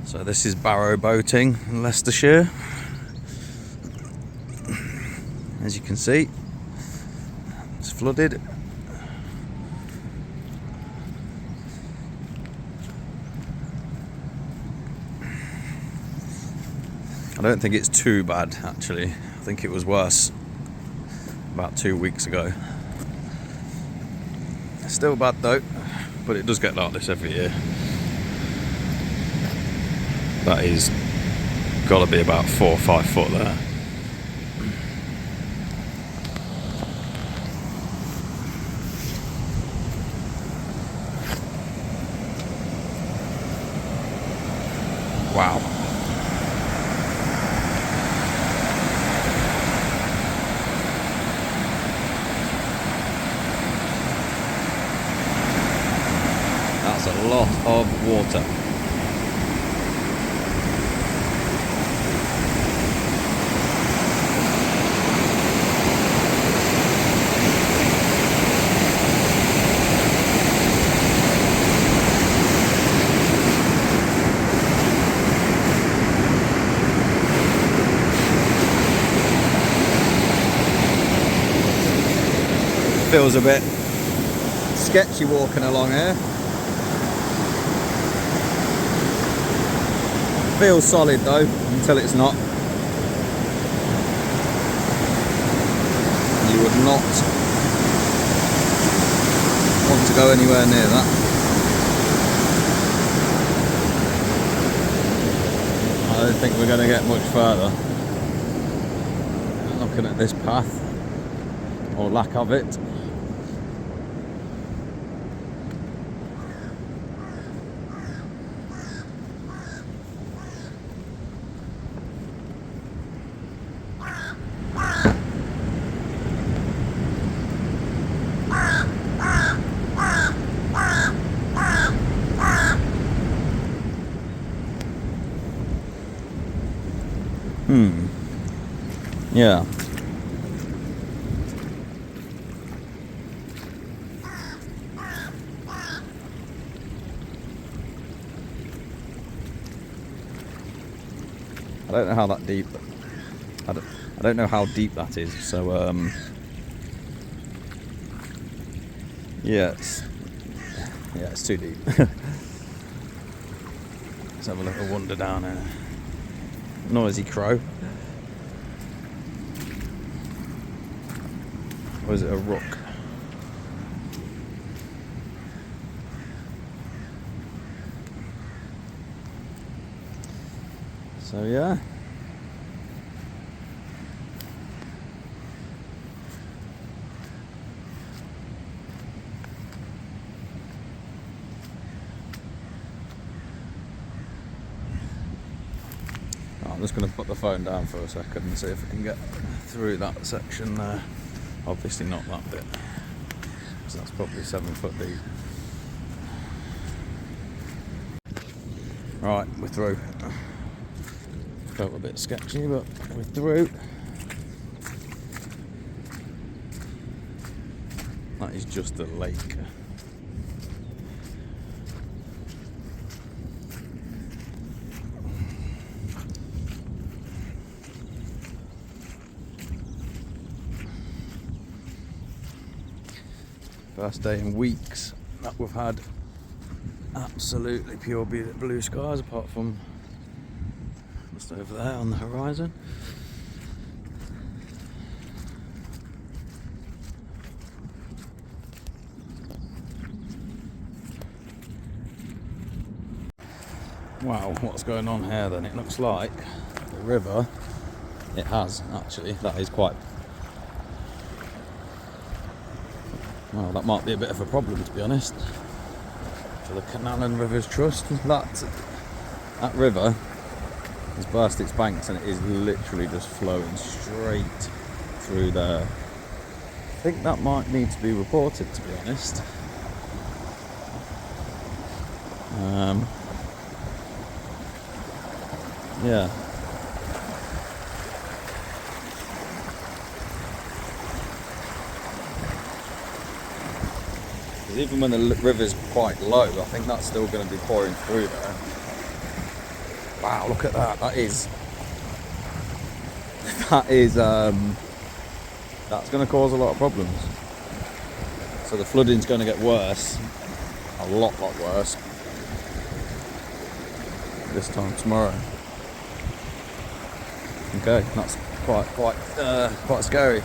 So this is Barrow boating in Leicestershire. As you can see, it's flooded. I don't think it's too bad actually. I think it was worse about 2 weeks ago. It's still bad though, but it does get like this every year. That is got to be about 4 or 5 foot there. Wow. That's a lot of water. Feels a bit sketchy walking along here. Feels solid though, until it's not. You would not want to go anywhere near that. I don't think we're going to get much further. Looking at this path, or lack of it. Yeah. I don't know how that deep. I don't know how deep that is. So yeah, it's too deep. Let's have a little wander down here. Noisy crow. Or is it a rook? So yeah. I'm just going to put the phone down for a second and see if I can get through that section there. Obviously not that bit, so that's probably 7 foot deep. Right, we're through. Felt a bit sketchy, but we're through. That is just a lake. First day in weeks that we've had absolutely pure blue skies, apart from just over there on the horizon. Wow, what's going on here then? It looks like the river, it has actually, that is quite, well, that might be a bit of a problem, to be honest, for the Canal and Rivers Trust. That river has burst its banks and it is literally just flowing straight through there. I think that might need to be reported, to be honest. Yeah. Even when the river's quite low, I think that's still going to be pouring through there. Wow, look at that. That is that's going to cause a lot of problems. So the flooding's going to get worse, a lot worse this time tomorrow. Okay, that's quite scary.